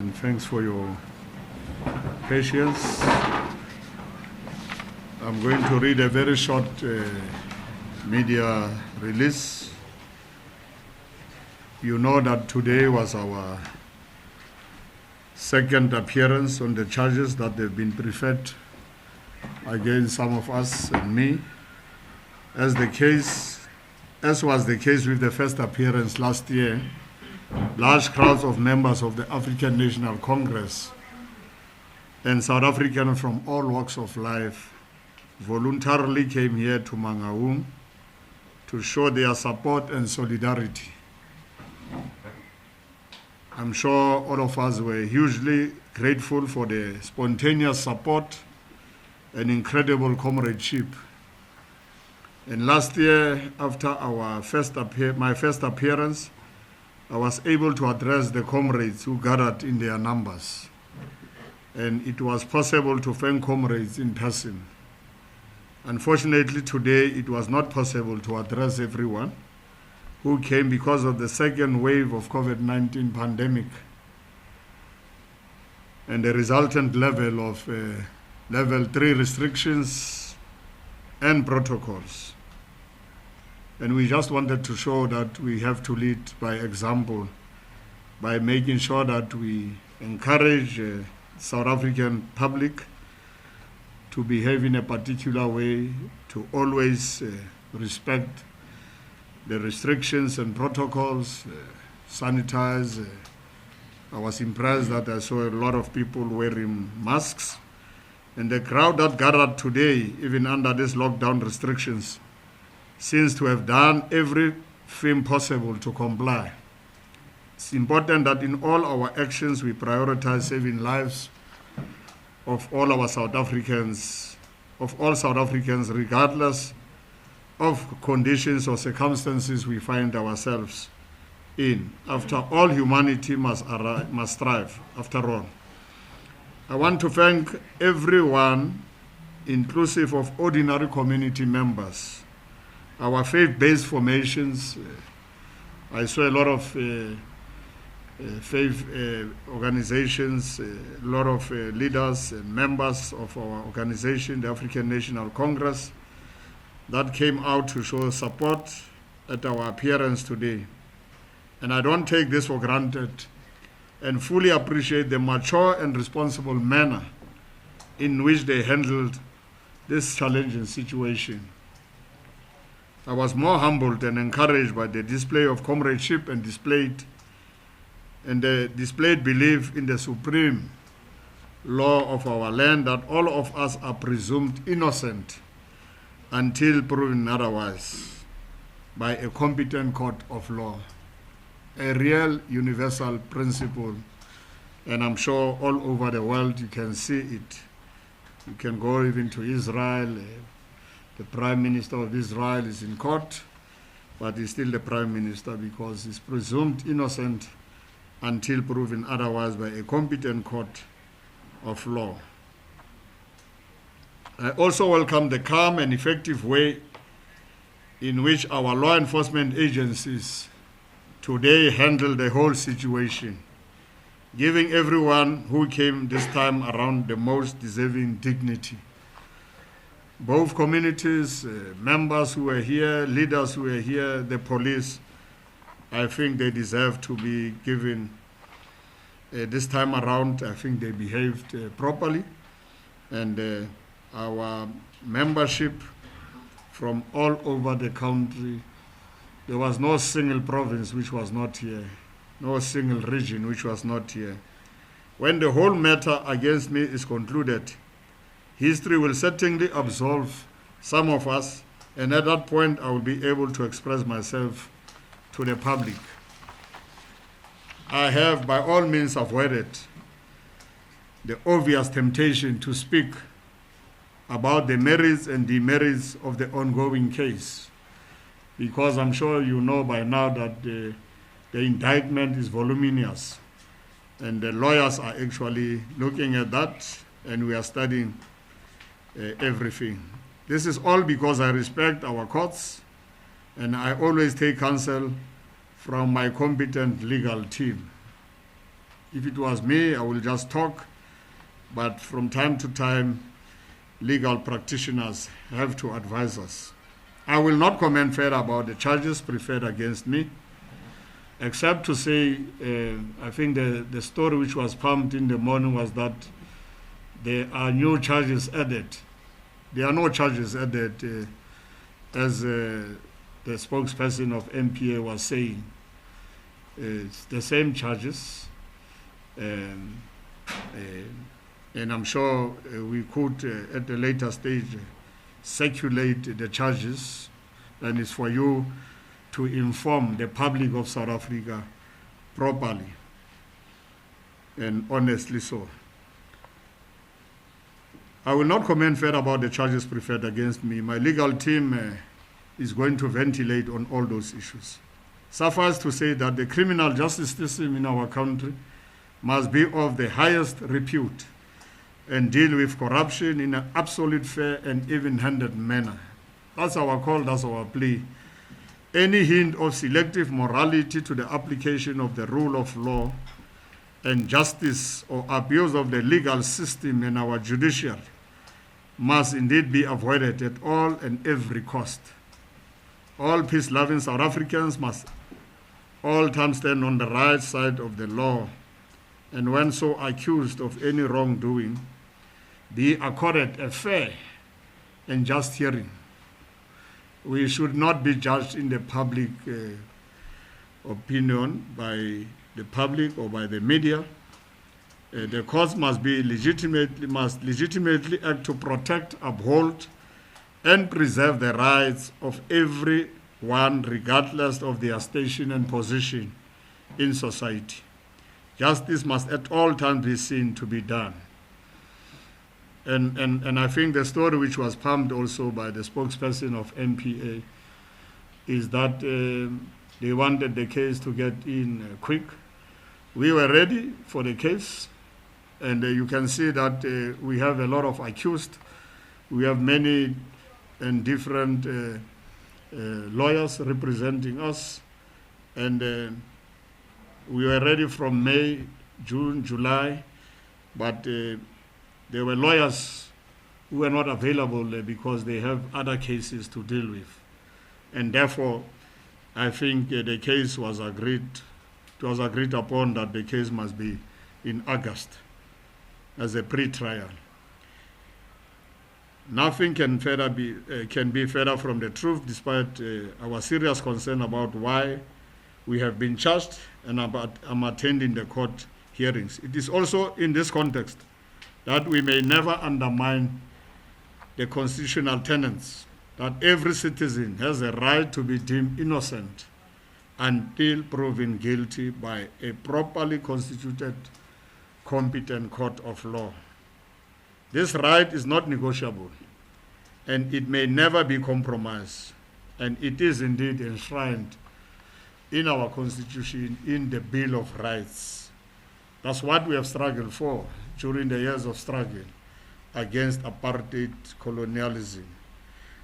And thanks for your patience. I'm going to read a very short media release. You know that today was our second appearance on the charges that have been preferred against some of us and me. As was the case with the first appearance last year, large crowds of members of the African National Congress and South Africans from all walks of life voluntarily came here to Mangaung to show their support and solidarity. I'm sure all of us were hugely grateful for the spontaneous support and incredible comradeship. And last year, after my first appearance, I was able to address the comrades who gathered in their numbers. And it was possible to thank comrades in person. Unfortunately, today it was not possible to address everyone who came because of the second wave of COVID-19 pandemic and the resultant level of level 3 restrictions and protocols. And we just wanted to show that we have to lead by example by making sure that we encourage South African public to behave in a particular way, to always respect the restrictions and protocols, sanitize. I was impressed that I saw a lot of people wearing masks. And the crowd that gathered today, even under these lockdown restrictions, seems to have done everything possible to comply. It's important that in all our actions we prioritize saving lives of all South Africans, regardless of conditions or circumstances we find ourselves in. After all, humanity must strive, after all. I want to thank everyone, inclusive of ordinary community members, our faith-based formations. I saw a lot of faith organizations, a lot of leaders and members of our organization, the African National Congress, that came out to show support at our appearance today. And I don't take this for granted and fully appreciate the mature and responsible manner in which they handled this challenging situation. I was more humbled and encouraged by the display of comradeship and the displayed belief in the supreme law of our land, that all of us are presumed innocent until proven otherwise by a competent court of law. A real universal principle, and I'm sure all over the world you can see it. You can go even to Israel. The Prime Minister of Israel is in court, but he's still the Prime Minister because he's presumed innocent until proven otherwise by a competent court of law. I also welcome the calm and effective way in which our law enforcement agencies today handle the whole situation, giving everyone who came this time around the most deserving dignity. Both communities, members who were here, leaders who were here, the police, I think they deserve to be given this time around. I think they behaved properly. And our membership from all over the country, there was no single province which was not here, no single region which was not here. When the whole matter against me is concluded, history will certainly absolve some of us, and at that point I will be able to express myself to the public. I have by all means avoided the obvious temptation to speak about the merits and demerits of the ongoing case, because I'm sure you know by now that the indictment is voluminous, and the lawyers are actually looking at that, and we are studying everything. This is all because I respect our courts, and I always take counsel from my competent legal team. If it was me, I will just talk, but from time to time, legal practitioners have to advise us. I will not comment further about the charges preferred against me, except to say, I think the story which was pumped in the morning was that there are new charges added. There are no charges added, as the spokesperson of MPA was saying. It's the same charges, and I'm sure we could, at a later stage, circulate the charges, and it's for you to inform the public of South Africa properly and honestly so. I will not comment further about the charges preferred against me. My legal team is going to ventilate on all those issues. Suffice to say that the criminal justice system in our country must be of the highest repute and deal with corruption in an absolute fair and even-handed manner. That's our call, that's our plea. Any hint of selective morality to the application of the rule of law and justice or abuse of the legal system and our judiciary must indeed be avoided at all and every cost. All peace-loving South Africans must all time stand on the right side of the law, and when so accused of any wrongdoing, be accorded a fair and just hearing. We should not be judged in the public opinion by the public or by the media. The courts must legitimately act to protect, uphold, and preserve the rights of everyone, regardless of their station and position in society. Justice must at all times be seen to be done. And I think the story which was pumped also by the spokesperson of MPA is that they wanted the case to get in quick. We were ready for the case, and you can see that we have a lot of accused. We have many and different lawyers representing us, and we were ready from May, June, July, but there were lawyers who were not available because they have other cases to deal with. And therefore, I think the case was agreed. It was agreed upon that the case must be in August as a pre-trial. Nothing can be further from the truth, despite our serious concern about why we have been charged and I'm attending the court hearings. It is also in this context that we may never undermine the constitutional tenets that every citizen has a right to be deemed innocent until proven guilty by a properly constituted, competent court of law. This right is not negotiable, and it may never be compromised, and it is indeed enshrined in our Constitution, in the Bill of Rights. That's what we have struggled for during the years of struggle against apartheid colonialism.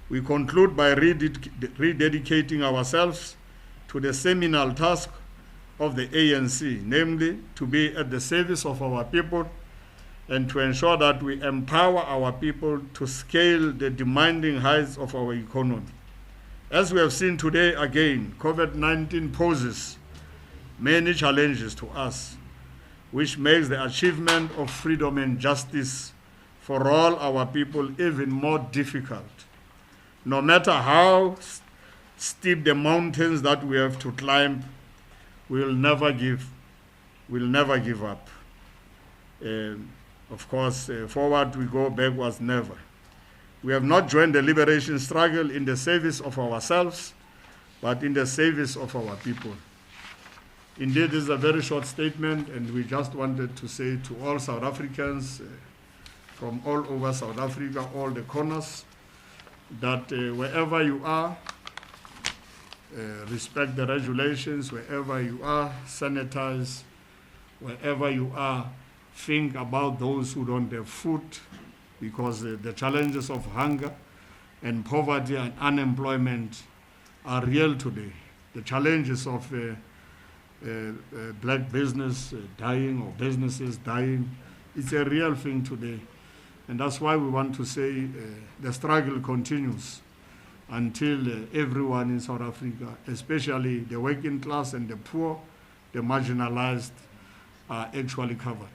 We conclude by rededicating ourselves to the seminal task of the ANC, namely to be at the service of our people and to ensure that we empower our people to scale the demanding heights of our economy. As we have seen today again, COVID-19 poses many challenges to us, which makes the achievement of freedom and justice for all our people even more difficult. No matter how steep the mountains that we have to climb, we'll never give up. Of course, forward we go, backwards never. We have not joined the liberation struggle in the service of ourselves, but in the service of our people. Indeed, this is a very short statement, and we just wanted to say to all South Africans from all over South Africa, all the corners, that wherever you are, respect the regulations. Wherever you are, sanitize. Wherever you are, think about those who don't have food, because the challenges of hunger and poverty and unemployment are real today. The challenges of black business dying or businesses dying. It's a real thing today. And that's why we want to say the struggle continues until everyone in South Africa, especially the working class and the poor, the marginalized, are actually covered.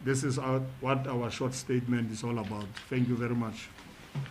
This is what our short statement is all about. Thank you very much.